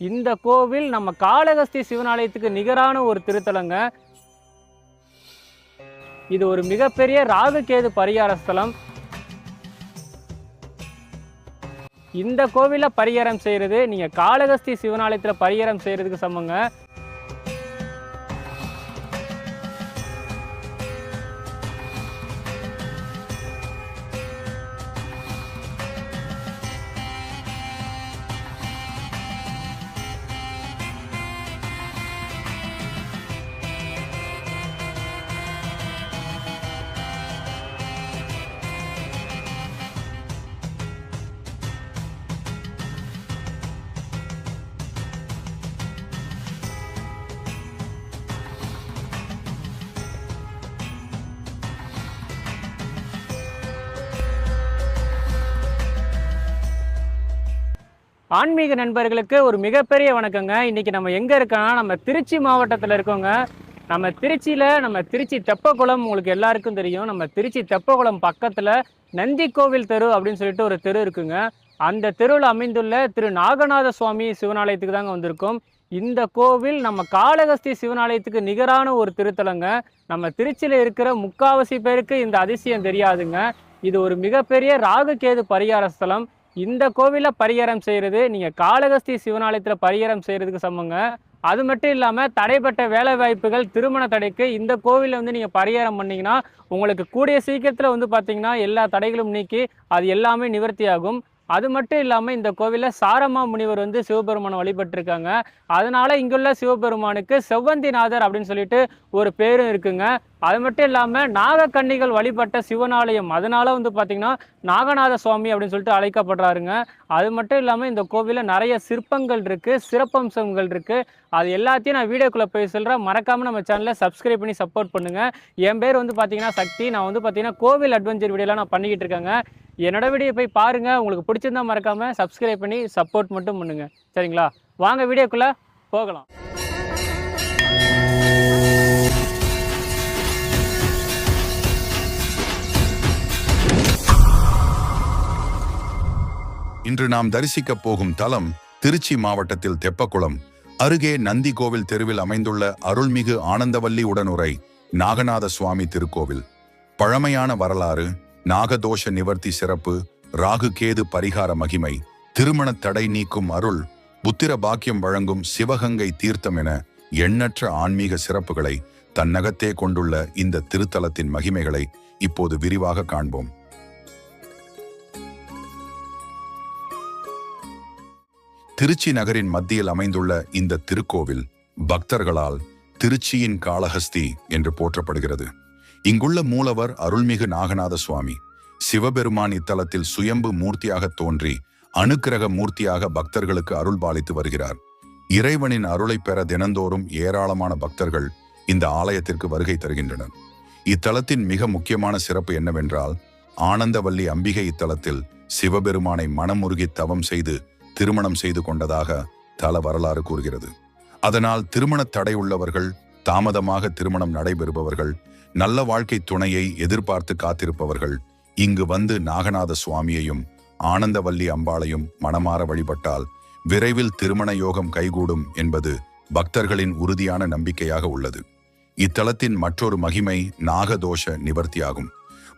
இந்த கோவில் நம்ம காளகஸ்தி சிவனாலயத்துக்கு நிகரான ஒரு திருத்தலங்க. இது ஒரு மிகப்பெரிய ராகுகேது பரிகார ஸ்தலம். இந்த கோவில பரிகாரம் செய்யறது நீங்க காளகஸ்தி சிவனாலயத்துல பரிகாரம் செய்யறதுக்கு சமங்க. ஆன்மீக நண்பர்களுக்கு ஒரு மிகப்பெரிய வணக்கங்க. இன்னைக்கு நம்ம எங்க இருக்கோம்னா நம்ம திருச்சி மாவட்டத்தில் இருக்கோங்க. நம்ம திருச்சி தெப்பக்குளம் உங்களுக்கு எல்லாருக்கும் தெரியும். நம்ம திருச்சி தெப்பக்குளம் பக்கத்துல நந்தி கோவில் தெரு அப்படின்னு சொல்லிட்டு ஒரு தெரு இருக்குங்க. அந்த தெருவில் அமைந்துள்ள திரு நாகநாத சுவாமி சிவனாலயத்துக்கு தாங்க வந்திருக்கோம். இந்த கோவில் நம்ம காளகஸ்தி சிவனாலயத்துக்கு நிகரான ஒரு திருத்தலங்க. நம்ம திருச்சியில இருக்கிற முக்காவாசி பேருக்கு இந்த அதிசயம் தெரியாதுங்க. இது ஒரு மிகப்பெரிய ராகுகேது பரிகார ஸ்தலம். இந்த கோவில பரிகாரம் செய்யறது நீங்க காளகஸ்தி சிவனாலயத்துல பரிகாரம் செய்யறதுக்கு சமங்க. அது மட்டும் இல்லாம தடைப்பட்ட வேலை வாய்ப்புகள், திருமண தடைக்கு இந்த கோவில நீங்க பரிகாரம் பண்ணீங்கன்னா உங்களுக்கு கூடிய சீக்கிரத்துல பாத்தீங்கன்னா எல்லா தடைகளும் நீக்கி அது எல்லாமே நிவர்த்தி ஆகும். அது மட்டும் இல்லாம இந்த கோவில சாரமா முனிவர் சிவபெருமானை வழிபட்டிருக்காங்க. அதனால இங்குள்ள சிவபெருமானுக்கு செவ்வந்திநாதர் அப்படின்னு சொல்லிட்டு ஒரு பேரும் இருக்குங்க. அது மட்டும் இல்லாம நாகக்கன்னிகள் வழிபட்ட சிவனாலயம், அதனால பாத்தீங்கன்னா நாகநாத சுவாமி அப்படின்னு சொல்லிட்டு அழைக்கப்படுறாருங்க. அது மட்டும் இல்லாம இந்த கோவில நிறைய சிற்பங்கள் இருக்கு, சிறப்பம்சங்கள் இருக்கு. அது எல்லாத்தையும் நான் வீடியோக்குள்ள போய் சொல்றேன். மறக்காம நம்ம சேனலை சப்ஸ்கிரைப் பண்ணி சப்போர்ட் பண்ணுங்க. என் பேர் பாத்தீங்கன்னா சக்தி. நான் பாத்தீங்கன்னா கோவில் அட்வென்ச்சர் வீடியோலாம் நான் பண்ணிக்கிட்டு இருக்கேங்க. என்னோட வீடியோ போய் பாருங்க. உங்களுக்கு பிடிச்சிருந்தா மறக்காம சப்ஸ்கிரைப் பண்ணி சப்போர்ட் மட்டும் பண்ணுங்க. சரிங்களா? வாங்க வீடியோக்குள்ள போகலாம். இன்று நாம் தரிசிக்க போகும் தலம் திருச்சி மாவட்டத்தில் தெப்பக்குளம் அருகே நந்தி கோவில் தெருவில் அமைந்துள்ள அருள்மிகு ஆனந்தவல்லி உடனுரை நாகநாத சுவாமி திருக்கோவில். பழமையான வரலாறு, நாகதோஷ நிவர்த்தி சிறப்பு, ராகு கேது பரிகார மகிமை, திருமண தடை நீக்கும் அருள், புத்திர பாக்கியம் வழங்கும் சிவகங்கை தீர்த்தம் என எண்ணற்ற ஆன்மீக சிறப்புகளை தன்னகத்தே கொண்டுள்ள இந்த திருத்தலத்தின் மகிமைகளை இப்போது விரிவாக காண்போம். திருச்சி நகரின் மத்தியில் அமைந்துள்ள இந்த திருக்கோவில் பக்தர்களால் திருச்சியின் காளஹஸ்தி என்று போற்றப்படுகிறது. இங்குள்ள மூலவர் அருள்மிகு நாகநாத சுவாமி. சிவபெருமான் இத்தலத்தில் சுயம்பு மூர்த்தியாக தோன்றி அனுக்கிரக மூர்த்தியாக பக்தர்களுக்கு அருள் பாலித்து வருகிறார். இறைவனின் அருளை பெற தினந்தோறும் ஏராளமான பக்தர்கள் இந்த ஆலயத்திற்கு வருகை தருகின்றனர். இத்தலத்தின் மிக முக்கியமான சிறப்பு என்னவென்றால், ஆனந்தவல்லி அம்பிகை இத்தலத்தில் சிவபெருமானை மனமுருகி தவம் செய்து திருமணம் செய்து கொண்டதாக தல வரலாறு கூறுகிறது. அதனால் திருமண தடை உள்ளவர்கள், தாமதமாக திருமணம் நடைபெறுபவர்கள், நல்ல வாழ்க்கை துணையை எதிர்பார்த்து காத்திருப்பவர்கள் இங்கு நாகநாத சுவாமியையும் ஆனந்தவல்லி அம்பாளையும் மனமாற வழிபட்டால் விரைவில் திருமண யோகம் கைகூடும் என்பது பக்தர்களின் உறுதியான நம்பிக்கையாக உள்ளது. இத்தலத்தின் மற்றொரு மகிமை நாகதோஷ நிவர்த்தியாகும்.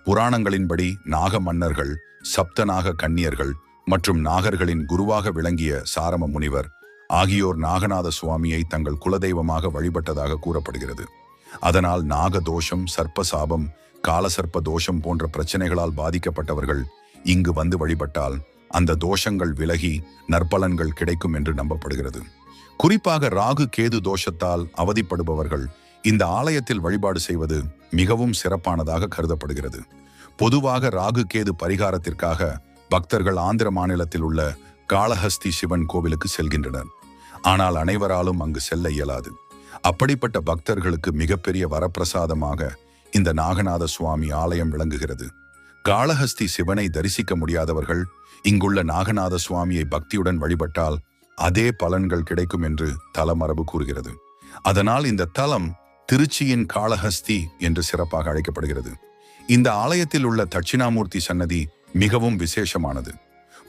புராணங்களின்படி நாக மன்னர்கள், சப்தநாக கன்னியர்கள் மற்றும் நாகர்களின் குருவாக விளங்கிய சாரம முனிவர் ஆகியோர் நாகநாத சுவாமியை தங்கள் குலதெய்வமாக வழிபட்டதாக கூறப்படுகிறது. அதனால் நாகதோஷம், சர்ப்பசாபம், காலசர்ப்ப தோஷம் போன்ற பிரச்சனைகளால் பாதிக்கப்பட்டவர்கள் இங்கு வழிபட்டால் அந்த தோஷங்கள் விலகி நற்பலன்கள் கிடைக்கும் என்று நம்பப்படுகிறது. குறிப்பாக ராகு கேது தோஷத்தால் அவதிப்படுபவர்கள் இந்த ஆலயத்தில் வழிபாடு செய்வது மிகவும் சிறப்பானதாக கருதப்படுகிறது. பொதுவாக ராகு கேது பரிகாரத்திற்காக பக்தர்கள் ஆந்திர மாநிலத்தில் உள்ள காளஹஸ்தி சிவன் கோவிலுக்கு செல்கின்றனர். ஆனால் அனைவராலும் அங்கு செல்ல இயலாது. அப்படிப்பட்ட பக்தர்களுக்கு மிகப்பெரிய வரப்பிரசாதமாக இந்த நாகநாத சுவாமி ஆலயம் விளங்குகிறது. காளஹஸ்தி சிவனை தரிசிக்க முடியாதவர்கள் இங்குள்ள நாகநாத சுவாமியை பக்தியுடன் வழிபட்டால் அதே பலன்கள் கிடைக்கும் என்று தலமரபு கூறுகிறது. அதனால் இந்த தலம் திருச்சியின் காளஹஸ்தி என்று சிறப்பாக அழைக்கப்படுகிறது. இந்த ஆலயத்தில் உள்ள தட்சிணாமூர்த்தி சன்னதி மிகவும் விசேஷமானது.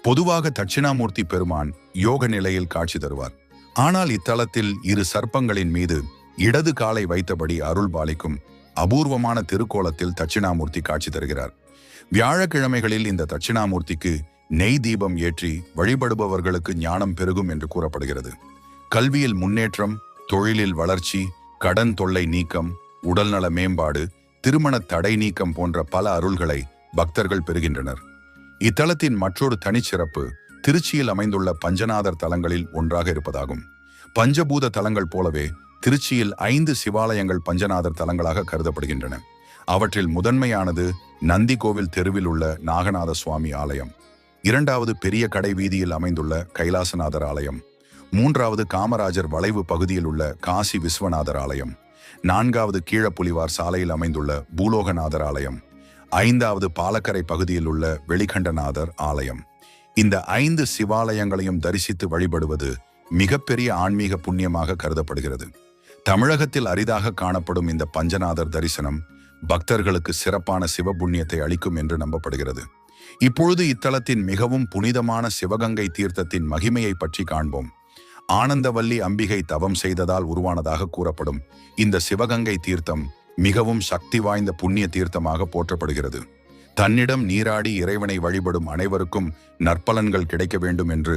பொதுவாக தட்சிணாமூர்த்தி பெருமான் யோக நிலையில் காட்சி தருவார். ஆனால் இத்தலத்தில் இரு சர்ப்பங்களின் மீது இடது காலை வைத்தபடி அருள் பாலிக்கும் அபூர்வமான திருக்கோலத்தில் தட்சிணாமூர்த்தி காட்சி தருகிறார். வியாழக்கிழமைகளில் இந்த தட்சிணாமூர்த்திக்கு நெய் தீபம் ஏற்றி வழிபடுபவர்களுக்கு ஞானம் பெருகும் என்று கூறப்படுகிறது. கல்வியில் முன்னேற்றம், தொழிலில் வளர்ச்சி, கடன் தொல்லை நீக்கம், உடல்நல மேம்பாடு, திருமண தடை நீக்கம் போன்ற பல அருள்களை பக்தர்கள் பெறுகின்றனர். இத்தலத்தின் மற்றொரு தனிச்சிறப்பு திருச்சியில் அமைந்துள்ள பஞ்சநாதர் தலங்களில் ஒன்றாக இருப்பதாகும். பஞ்சபூத தலங்கள் போலவே திருச்சியில் 5 சிவாலயங்கள் பஞ்சநாதர் தலங்களாக கருதப்படுகின்றன. அவற்றில் முதன்மையானது நந்தி கோவில் தெருவில் உள்ள நாகநாத சுவாமி ஆலயம், 2வது பெரிய கடை வீதியில் அமைந்துள்ள கைலாசநாதர் ஆலயம், 3வது காமராஜர் வளைவு பகுதியில் உள்ள காசி விஸ்வநாதர் ஆலயம், 4வது கீழப்புலிவார் சாலையில் அமைந்துள்ள பூலோகநாதர் ஆலயம், 5வது பாலக்கரை பகுதியில் உள்ள வெளிகண்டநாதர் ஆலயம். இந்த 5 சிவாலயங்களையும் தரிசித்து வழிபடுவது மிகப்பெரிய ஆன்மீக புண்ணியமாக கருதப்படுகிறது. தமிழகத்தில் அரிதாக காணப்படும் இந்த பஞ்சநாதர் தரிசனம் பக்தர்களுக்கு சிறப்பான சிவபுண்ணியத்தை அளிக்கும் என்று நம்பப்படுகிறது. இப்பொழுது இத்தலத்தின் மிகவும் புனிதமான சிவகங்கை தீர்த்தத்தின் மகிமையை பற்றி காண்போம். ஆனந்தவல்லி அம்பிகை தவம் செய்ததால் உருவானதாக கூறப்படும் இந்த சிவகங்கை தீர்த்தம் மிகவும் சக்தி வாய்ந்த புண்ணிய தீர்த்தமாக போற்றப்படுகிறது. தன்னிடம் நீராடி இறைவனை வழிபடும் அனைவருக்கும் நற்பலன்கள் கிடைக்க வேண்டும் என்று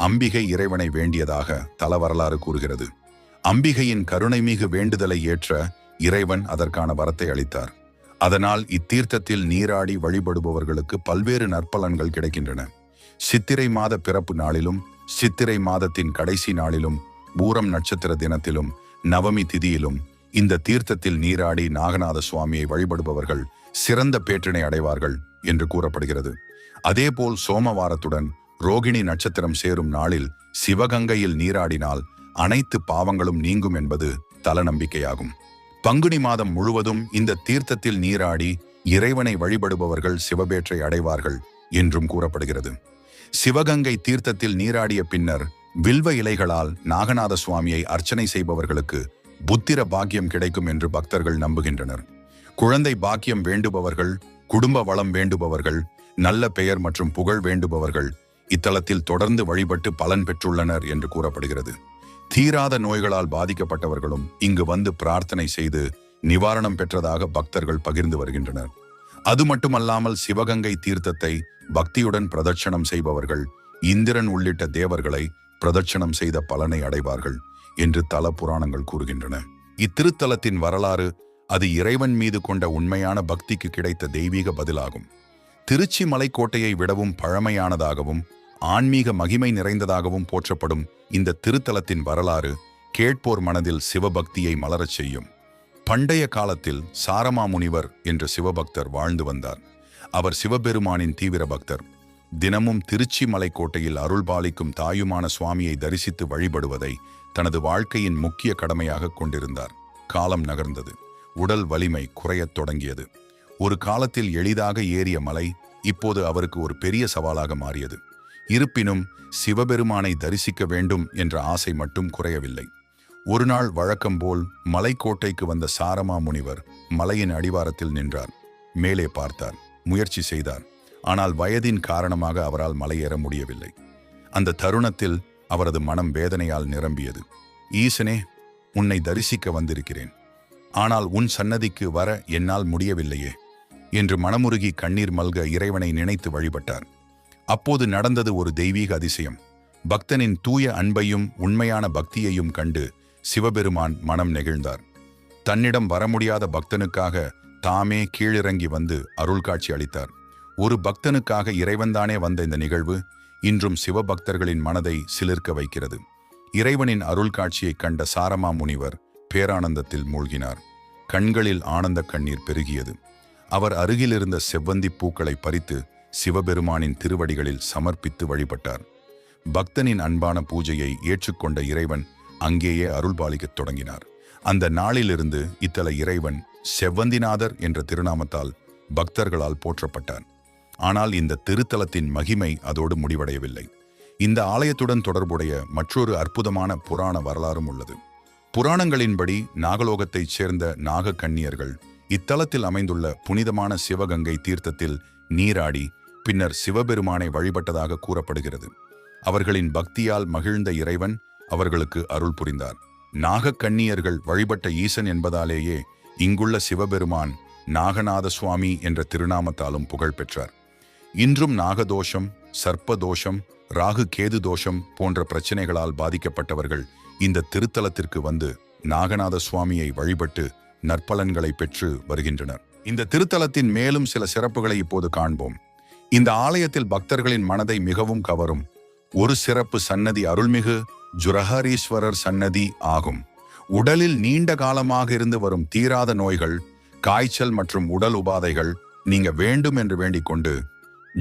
அம்பிகை இறைவனை வேண்டியதாக தல வரலாறு கூறுகிறது. அம்பிகையின் கருணைமிகு வேண்டுதலை ஏற்ற இறைவன் அதற்கான வரத்தை அளித்தார். அதனால் இத்தீர்த்தத்தில் நீராடி வழிபடுபவர்களுக்கு பல்வேறு நற்பலன்கள் கிடைக்கின்றன. சித்திரை மாத பிறப்பு நாளிலும், சித்திரை மாதத்தின் கடைசி நாளிலும், பூரம் நட்சத்திர தினத்திலும், நவமி திதியிலும் இந்த தீர்த்தத்தில் நீராடி நாகநாத சுவாமியை வழிபடுபவர்கள் சிறந்த பேற்றினை அடைவார்கள் என்று கூறப்படுகிறது. அதேபோல் சோமவாரத்துடன் ரோகிணி நட்சத்திரம் சேரும் நாளில் சிவகங்கையில் நீராடினால் அனைத்து பாவங்களும் நீங்கும் என்பது தல நம்பிக்கையாகும். பங்குனி மாதம் முழுவதும் இந்த தீர்த்தத்தில் நீராடி இறைவனை வழிபடுபவர்கள் சிவபேற்றை அடைவார்கள் என்றும் கூறப்படுகிறது. சிவகங்கை தீர்த்தத்தில் நீராடிய பின்னர் வில்வ இலைகளால் நாகநாத சுவாமியை அர்ச்சனை செய்பவர்களுக்கு புத்திர பாக்கியம் கிடைக்கும் என்று பக்தர்கள் நம்புகின்றனர். குழந்தை பாக்கியம் வேண்டுபவர்கள், குடும்ப வளம் வேண்டுபவர்கள், நல்ல பெயர் மற்றும் புகழ் வேண்டுபவர்கள் இத்தலத்தில் தொடர்ந்து வழிபட்டு பலன் பெற்றுள்ளனர் என்று கூறப்படுகிறது. தீராத நோய்களால் பாதிக்கப்பட்டவர்களும் இங்கு வந்து பிரார்த்தனை செய்து நிவாரணம் பெற்றதாக பக்தர்கள் பகிர்ந்து வருகின்றனர். அது மட்டுமல்லாமல் சிவகங்கை தீர்த்தத்தை பக்தியுடன் பிரதட்சணம் செய்பவர்கள் இந்திரன் உள்ளிட்ட தேவர்களை பிரதட்சணம் செய்த பலனை அடைவார்கள் என்று தல புராணங்கள் கூறுகின்றன. இத்திருத்தலத்தின் வரலாறு அது இறைவன் மீது கொண்ட உண்மையான பக்திக்கு கிடைத்த தெய்வீக பதிலாகும். திருச்சி மலைக்கோட்டையை விடவும் பழமையானதாகவும் ஆன்மீக மகிமை நிறைந்ததாகவும் போற்றப்படும் இந்த திருத்தலத்தின் வரலாறு கேட்போர் மனதில் சிவபக்தியை மலரச் செய்யும். பண்டைய காலத்தில் சாரமா முனிவர் என்ற சிவபக்தர் வாழ்ந்து வந்தார். அவர் சிவபெருமானின் தீவிர பக்தர். தினமும் திருச்சி மலைக்கோட்டையில் அருள்பாலிக்கும் தாயுமான சுவாமியை தரிசித்து வழிபடுவதை தனது வாழ்க்கையின் முக்கிய கடமையாக கொண்டிருந்தார். காலம் நகர்ந்தது. உடல் வலிமை குறையத் தொடங்கியது. ஒரு காலத்தில் எளிதாக ஏறிய மலை இப்போது அவருக்கு ஒரு பெரிய சவாலாக மாறியது. இருப்பினும் சிவபெருமானை தரிசிக்க வேண்டும் என்ற ஆசை மட்டும் குறையவில்லை. ஒரு நாள் வழக்கம்போல் மலைக்கோட்டைக்கு வந்த சாரமா முனிவர் மலையின் அடிவாரத்தில் நின்றார். மேலே பார்த்தார், முயற்சி செய்தார். ஆனால் வயதின் காரணமாக அவரால் மலையேற முடியவில்லை. அந்த தருணத்தில் அவரது மனம் வேதனையால் நிரம்பியது. ஈசனே, உன்னை தரிசிக்க வந்திருக்கிறேன். ஆனால் உன் சன்னதிக்கு வர என்னால் முடியவில்லையே என்று மனமுருகி கண்ணீர் மல்க இறைவனை நினைத்து வழிபட்டார். அப்போது நடந்தது ஒரு தெய்வீக அதிசயம். பக்தனின் தூய அன்பையும் உண்மையான பக்தியையும் கண்டு சிவபெருமான் மனம் நெகிழ்ந்தார். தன்னிடம் வர முடியாத பக்தனுக்காக தாமே கீழிறங்கி வந்து அருள் காட்சி அளித்தார். ஒரு பக்தனுக்காக இறைவன்தானே வந்த இந்த நிகழ்வு இன்றும் சிவபக்தர்களின் மனதை சிலிர்க்க வைக்கிறது. இறைவனின் அருள் காட்சியை கண்ட சாரமா முனிவர் பேரானந்தத்தில் மூழ்கினார். கண்களில் ஆனந்த கண்ணீர் பெருகியது. அவர் அருகிலிருந்த செவ்வந்தி பூக்களை பறித்து சிவபெருமானின் திருவடிகளில் சமர்ப்பித்து வழிபட்டார். பக்தனின் அன்பான பூஜையை ஏற்றுக்கொண்ட இறைவன் அங்கேயே அருள்பாலிக்கத் தொடங்கினார். அந்த நாளிலிருந்து இத்தல இறைவன் செவ்வந்திநாதர் என்ற திருநாமத்தால் பக்தர்களால் போற்றப்பட்டார். ஆனால் இந்த திருத்தலத்தின் மகிமை அதோடு முடிவடையவில்லை. இந்த ஆலயத்துடன் தொடர்புடைய மற்றொரு அற்புதமான புராண வரலாறும் உள்ளது. புராணங்களின்படி நாகலோகத்தைச் சேர்ந்த நாக கன்னியர்கள் இத்தலத்தில் அமைந்துள்ள புனிதமான சிவகங்கை தீர்த்தத்தில் நீராடி பின்னர் சிவபெருமானை வழிபட்டதாக கூறப்படுகிறது. அவர்களின் பக்தியால் மகிழ்ந்த இறைவன் அவர்களுக்கு அருள் புரிந்தார். நாகக்கன்னியர்கள் வழிபட்ட ஈசன் என்பதாலேயே இங்குள்ள சிவபெருமான் நாகநாத சுவாமி என்ற திருநாமத்தாலும் புகழ் பெற்றார். இன்றும் நாகதோஷம், சர்ப்பதோஷம், ராகு கேது தோஷம் போன்ற பிரச்சனைகளால் பாதிக்கப்பட்டவர்கள் இந்த திருத்தலத்திற்கு வந்து நாகநாத சுவாமியை வழிபட்டு நற்பலன்களை பெற்று வருகின்றனர். இந்த திருத்தலத்தின் மேலும் சில சிறப்புகளை இப்போது காண்போம். இந்த ஆலயத்தில் பக்தர்களின் மனதை மிகவும் கவரும் ஒரு சிறப்பு சன்னதி அருள்மிகு ஜுரஹரீஸ்வரர் சன்னதி ஆகும். உடலில் நீண்ட காலமாக இருந்து வரும் தீராத நோய்கள், காய்ச்சல் மற்றும் உடல் உபாதைகள் நீங்க வேண்டும் என்று வேண்டிக் கொண்டு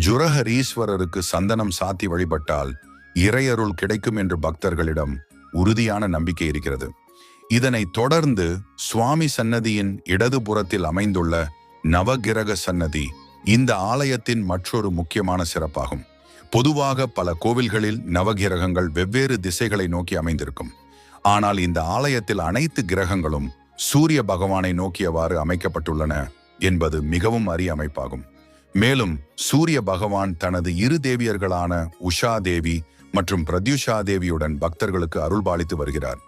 ஜுரஹரீஸ்வரருக்கு சந்தனம் சாத்தி வழிபட்டால் இறையருள் கிடைக்கும் என்று பக்தர்களிடம் உறுதியான நம்பிக்கை இருக்கிறது. இதனை தொடர்ந்து சுவாமி சன்னதியின் இடதுபுறத்தில் அமைந்துள்ள நவகிரக சன்னதி இந்த ஆலயத்தின் மற்றொரு முக்கியமான சிறப்பாகும். பொதுவாக பல கோவில்களில் நவகிரகங்கள் வெவ்வேறு திசைகளை நோக்கி அமைந்திருக்கும். ஆனால் இந்த ஆலயத்தில் அனைத்து கிரகங்களும் சூரிய பகவானை நோக்கியவாறு அமைக்கப்பட்டுள்ளன என்பது மிகவும் அரிய அமைப்பாகும். மேலும் சூரிய பகவான் தனது இரு தேவியர்களான உஷா தேவி மற்றும் பிரத்யுஷா தேவியுடன் பக்தர்களுக்கு அருள்பாலித்து வருகிறார்.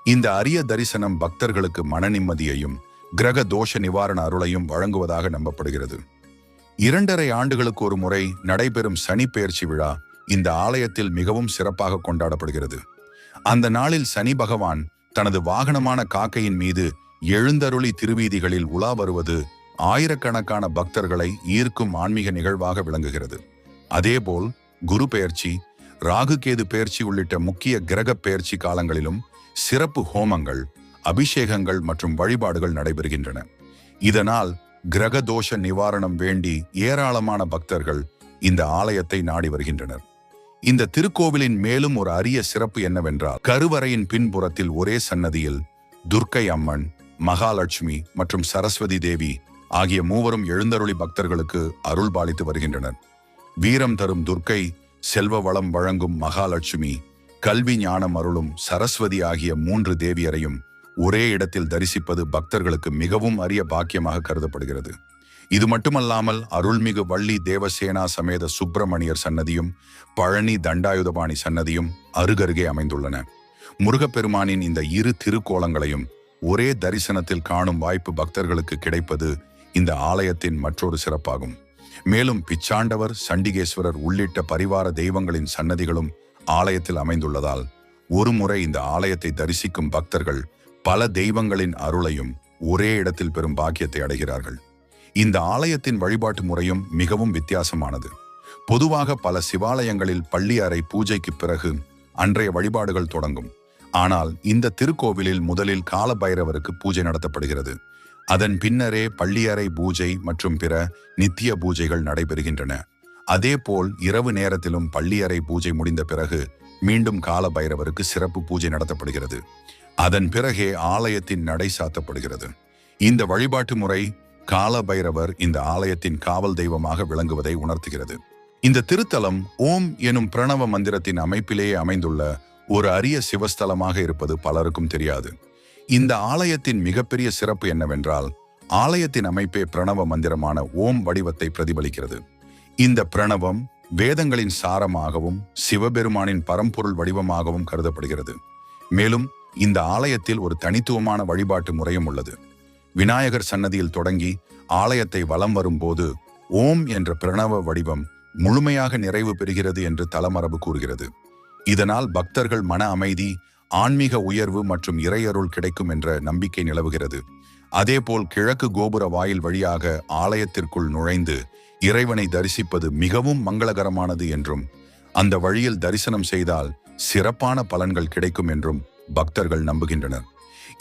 இந்த அரிய தரிசனம் பக்தர்களுக்கு மன நிம்மதியையும் கிரக தோஷ நிவாரண அருளையும் வழங்குவதாக நம்பப்படுகிறது. 2.5 ஆண்டுகளுக்கு ஒரு முறை நடைபெறும் சனி பெயர்ச்சி விழா இந்த ஆலயத்தில் மிகவும் சிறப்பாக கொண்டாடப்படுகிறது. அந்த நாளில் சனி பகவான் தனது வாகனமான காக்கையின் மீது எழுந்தருளி திருவீதிகளில் உலா வருவது ஆயிரக்கணக்கான பக்தர்களை ஈர்க்கும் ஆன்மீக நிகழ்வாக விளங்குகிறது. அதேபோல் குரு பெயர்ச்சி, ராகு கேது பெயர்ச்சி உள்ளிட்ட முக்கிய கிரக பெயர்ச்சி காலங்களிலும் சிறப்பு ஹோமங்கள், அபிஷேகங்கள் மற்றும் வழிபாடுகள் நடைபெறுகின்றன. இதனால் கிரக தோஷ நிவாரணம் வேண்டி ஏராளமான பக்தர்கள் இந்த ஆலயத்தை நாடி வருகின்றனர். இந்த திருக்கோவிலின் மேலும் ஒரு அரிய சிறப்பு என்னவென்றால், கருவறையின் பின்புறத்தில் ஒரே சன்னதியில் துர்க்கை அம்மன், மகாலட்சுமி மற்றும் சரஸ்வதி தேவி ஆகிய மூவரும் எழுந்தருளி பக்தர்களுக்கு அருள் பாலித்து வருகின்றனர். வீரம் தரும் துர்க்கை, செல்வ வளம் வழங்கும் மகாலட்சுமி, கல்வி ஞானம் அருளும் சரஸ்வதி ஆகிய 3 தேவியரையும் ஒரே இடத்தில் தரிசிப்பது பக்தர்களுக்கு மிகவும் அரிய பாக்கியமாக கருதப்படுகிறது. இது மட்டுமல்லாமல் அருள்மிகு வள்ளி தேவசேனா சமேத சுப்பிரமணியர் சன்னதியும் பழனி தண்டாயுதபாணி சன்னதியும் அருகருகே அமைந்துள்ளன. முருகப்பெருமானின் இந்த இரு திருக்கோலங்களையும் ஒரே தரிசனத்தில் காணும் வாய்ப்பு பக்தர்களுக்கு கிடைப்பது இந்த ஆலயத்தின் மற்றொரு சிறப்பாகும். மேலும் பிச்சாண்டவர், சண்டிகேஸ்வரர் உள்ளிட்ட பரிவார தெய்வங்களின் சன்னதிகளும் ஆலயத்தில் அமைந்துள்ளதால் ஒரு முறை இந்த ஆலயத்தை தரிசிக்கும் பக்தர்கள் பல தெய்வங்களின் அருளையும் ஒரே இடத்தில் பெறும் பாக்கியத்தை அடைகிறார்கள். இந்த ஆலயத்தின் வழிபாட்டு முறையும் மிகவும் வித்தியாசமானது. பொதுவாக பல சிவாலயங்களில் பள்ளி அறை பூஜைக்கு பிறகு அன்றைய வழிபாடுகள் தொடங்கும். ஆனால் இந்த திருக்கோவிலில் முதலில் கால பைரவருக்கு பூஜை நடத்தப்படுகிறது. அதன் பின்னரே பள்ளியறை பூஜை மற்றும் பிற நித்திய பூஜைகள் நடைபெறுகின்றன. அதேபோல் இரவு நேரத்திலும் பள்ளியறை பூஜை முடிந்த பிறகு மீண்டும் கால பைரவருக்கு சிறப்பு பூஜை நடத்தப்படுகிறது. அதன் பிறகே ஆலயத்தின் நடை சாத்தப்படுகிறது. இந்த வழிபாட்டு முறை கால பைரவர் இந்த ஆலயத்தின் காவல் தெய்வமாக விளங்குவதை உணர்த்துகிறது. இந்த திருத்தலம் ஓம் எனும் பிரணவ மந்திரத்தின் அமைப்பிலேயே அமைந்துள்ள ஒரு அரிய சிவஸ்தலமாக இருப்பது பலருக்கும் தெரியாது. இந்த ஆலயத்தின் மிகப்பெரிய சிறப்பு என்னவென்றால், ஆலயத்தின் அமைப்பே பிரணவ மந்திரமான ஓம் வடிவத்தை பிரதிபலிக்கிறது. இந்த பிரணவம் வேதங்களின் சாரமாகவும் சிவபெருமானின் பரம்பொருள் வடிவமாகவும் கருதப்படுகிறது. மேலும் இந்த ஆலயத்தில் ஒரு தனித்துவமான வழிபாட்டு முறையும் உள்ளது. விநாயகர் சன்னதியில் தொடங்கி ஆலயத்தை வலம் வரும்போது ஓம் என்ற பிரணவ வடிவம் முழுமையாக நிறைவு பெறுகிறது என்று தலமரபு கூறுகிறது. இதனால் பக்தர்கள் மன அமைதி, ஆன்மீக உயர்வு மற்றும் இறையருள் கிடைக்கும் என்ற நம்பிக்கை நிலவுகிறது. அதேபோல் கிழக்கு கோபுர வாயில் வழியாக ஆலயத்திற்குள் நுழைந்து இறைவனை தரிசிப்பது மிகவும் மங்களகரமானது என்றும், அந்த வழியில் தரிசனம் செய்தால் சிறப்பான பலன்கள் கிடைக்கும் என்றும் பக்தர்கள் நம்புகின்றனர்.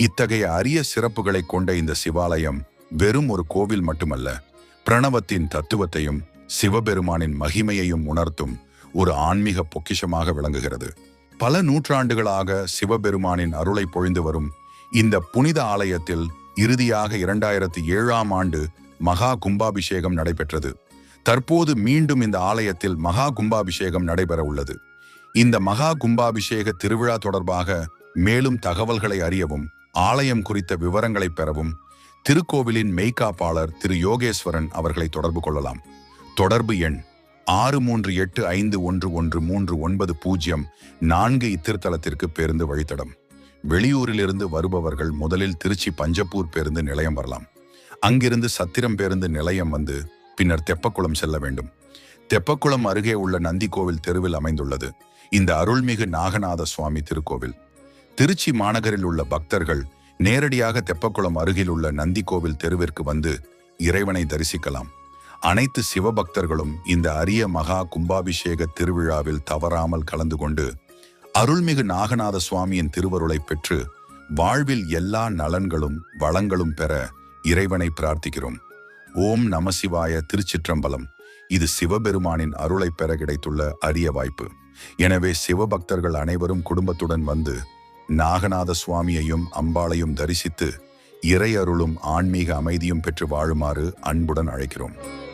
இத்தகைய அரிய சிறப்புகளை கொண்ட இந்த சிவாலயம் வெறும் ஒரு கோவில் மட்டுமல்ல, பிரணவத்தின் தத்துவத்தையும் சிவபெருமானின் மகிமையையும் உணர்த்தும் ஒரு ஆன்மீக பொக்கிஷமாக விளங்குகிறது. பல நூற்றாண்டுகளாக சிவபெருமானின் அருளை பொழிந்து வரும் இந்த புனித ஆலயத்தில் இறுதியாக 2007ஆம் ஆண்டு மகா கும்பாபிஷேகம் நடைபெற்றது. தற்போது மீண்டும் இந்த ஆலயத்தில் மகா கும்பாபிஷேகம் நடைபெற உள்ளது. இந்த மகா கும்பாபிஷேக திருவிழா தொடர்பாக மேலும் தகவல்களை அறியவும், ஆலயம் குறித்த விவரங்களை பெறவும் திருக்கோவிலின் மெய்காப்பாளர் திரு யோகேஸ்வரன் அவர்களை தொடர்பு கொள்ளலாம். தொடர்பு எண் 63851139 இத்திருத்தலத்திற்கு பேருந்து வழித்தடம். வெளியூரிலிருந்து வருபவர்கள் முதலில் திருச்சி பஞ்சப்பூர் பேருந்து நிலையம் வரலாம். அங்கிருந்து சத்திரம் பேருந்து நிலையம் வந்து பின்னர் தெப்பக்குளம் செல்ல வேண்டும். தெப்பக்குளம் அருகே உள்ள நந்திக்கோவில் தெருவில் அமைந்துள்ளது இந்த அருள்மிகு நாகநாத சுவாமி திருக்கோவில். திருச்சி மாநகரில் உள்ள பக்தர்கள் நேரடியாக தெப்பக்குளம் அருகில் உள்ள நந்திக்கோவில் தெருவிற்கு வந்து இறைவனை தரிசிக்கலாம். அனைத்து சிவபக்தர்களும் இந்த அரிய மகா கும்பாபிஷேக திருவிழாவில் தவறாமல் கலந்து கொண்டு அருள்மிகு நாகநாத சுவாமியின் திருவருளை பெற்று வாழ்வில் எல்லா நலன்களும் வளங்களும் பெற இறைவனை பிரார்த்திக்கிறோம். ஓம் நம சிவாய. திருச்சிற்றம்பலம். இது சிவபெருமானின் அருளை பெற கிடைத்துள்ள அரிய வாய்ப்பு. எனவே சிவபக்தர்கள் அனைவரும் குடும்பத்துடன் வந்து நாகநாத சுவாமியையும் அம்பாளையும் தரிசித்து இறை அருளும் ஆன்மீக அமைதியும் பெற்று வாழுமாறு அன்புடன் அழைக்கிறோம்.